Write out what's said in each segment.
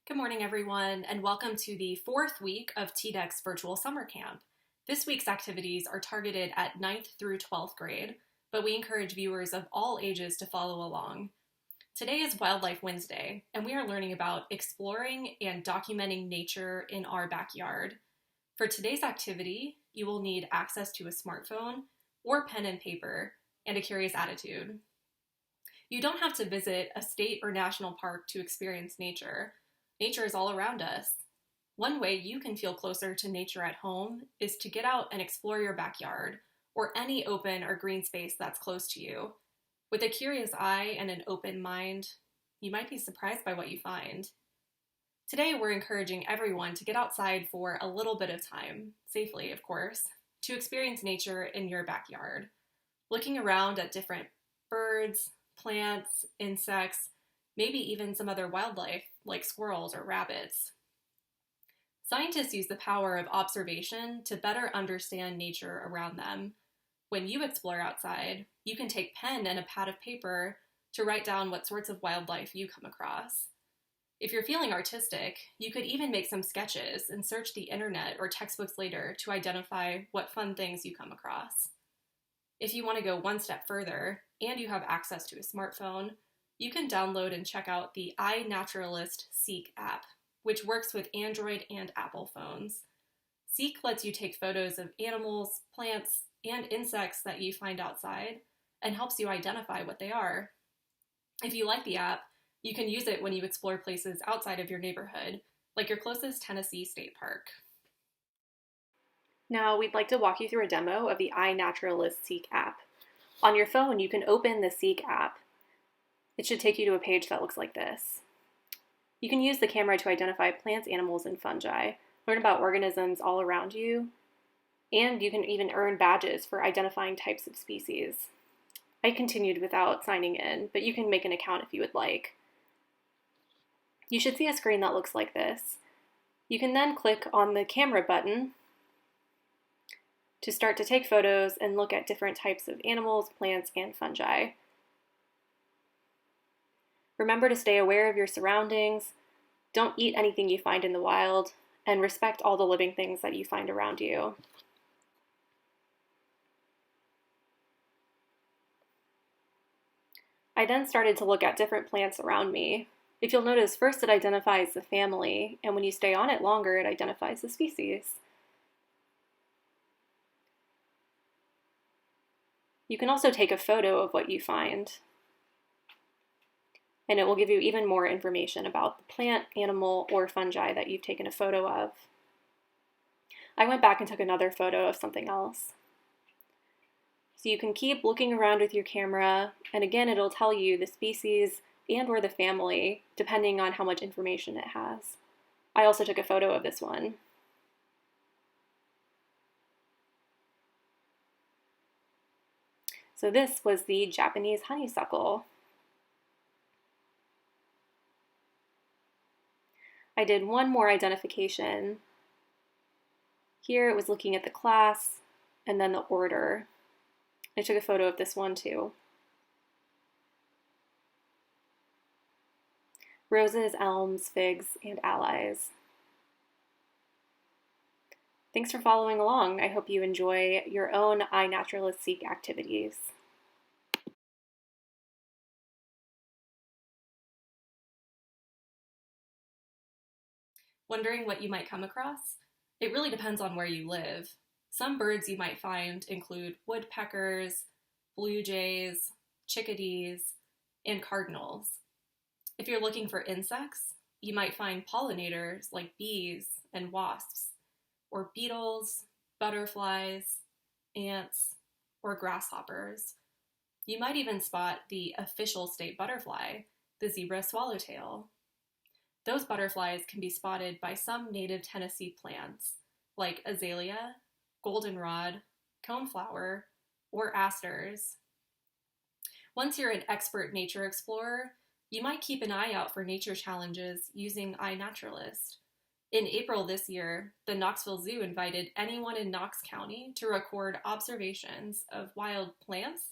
Good morning, everyone, and welcome to the fourth week of TDEC's virtual summer camp. This week's activities are targeted at 9th through 12th grade, but we encourage viewers of all ages to follow along. Today is Wildlife Wednesday, and we are learning about exploring and documenting nature in our backyard. For today's activity, you will need access to a smartphone or pen and paper and a curious attitude. You don't have to visit a state or national park to experience nature. Nature is all around us. One way you can feel closer to nature at home is to get out and explore your backyard or any open or green space that's close to you. With a curious eye and an open mind, you might be surprised by what you find. Today, we're encouraging everyone to get outside for a little bit of time, safely, of course, to experience nature in your backyard. Looking around at different birds, plants, insects, maybe even some other wildlife like squirrels or rabbits. Scientists use the power of observation to better understand nature around them. When you explore outside, you can take pen and a pad of paper to write down what sorts of wildlife you come across. If you're feeling artistic, you could even make some sketches and search the internet or textbooks later to identify what fun things you come across. If you want to go one step further and you have access to a smartphone, you can download and check out the iNaturalist Seek app, which works with Android and Apple phones. Seek lets you take photos of animals, plants, and insects that you find outside and helps you identify what they are. If you like the app, you can use it when you explore places outside of your neighborhood, like your closest Tennessee state park. Now, we'd like to walk you through a demo of the iNaturalist Seek app. On your phone, you can open the Seek app. It should take you to a page that looks like this. You can use the camera to identify plants, animals, and fungi, learn about organisms all around you, and you can even earn badges for identifying types of species. I continued without signing in, but you can make an account if you would like. You should see a screen that looks like this. You can then click on the camera button to start to take photos and look at different types of animals, plants, and fungi. Remember to stay aware of your surroundings, don't eat anything you find in the wild, and respect all the living things that you find around you. I then started to look at different plants around me. If you'll notice, first it identifies the family, and when you stay on it longer, it identifies the species. You can also take a photo of what you find, and it will give you even more information about the plant, animal, or fungi that you've taken a photo of. I went back and took another photo of something else. So you can keep looking around with your camera, and again, it'll tell you the species and or the family, depending on how much information it has. I also took a photo of this one. So this was the Japanese honeysuckle. I did one more identification. Here it was looking at the class and then the order. I took a photo of this one too. Roses, elms, figs, and allies. Thanks for following along. I hope you enjoy your own iNaturalist Seek activities. Wondering what you might come across? It really depends on where you live. Some birds you might find include woodpeckers, blue jays, chickadees, and cardinals. If you're looking for insects, you might find pollinators like bees and wasps, or beetles, butterflies, ants, or grasshoppers. You might even spot the official state butterfly, the zebra swallowtail. Those butterflies can be spotted by some native Tennessee plants, like azalea, goldenrod, coneflower, or asters. Once you're an expert nature explorer, you might keep an eye out for nature challenges using iNaturalist. In April this year, the Knoxville Zoo invited anyone in Knox County to record observations of wild plants,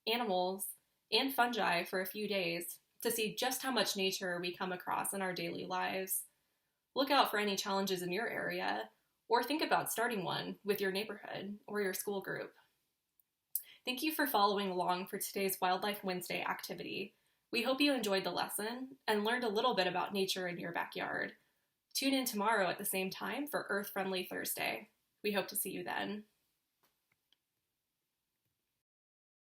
animals, and fungi for a few days to see just how much nature we come across in our daily lives. Look out for any challenges in your area, or think about starting one with your neighborhood or your school group. Thank you for following along for today's Wildlife Wednesday activity. We hope you enjoyed the lesson and learned a little bit about nature in your backyard. Tune in tomorrow at the same time for Earth Friendly Thursday. We hope to see you then.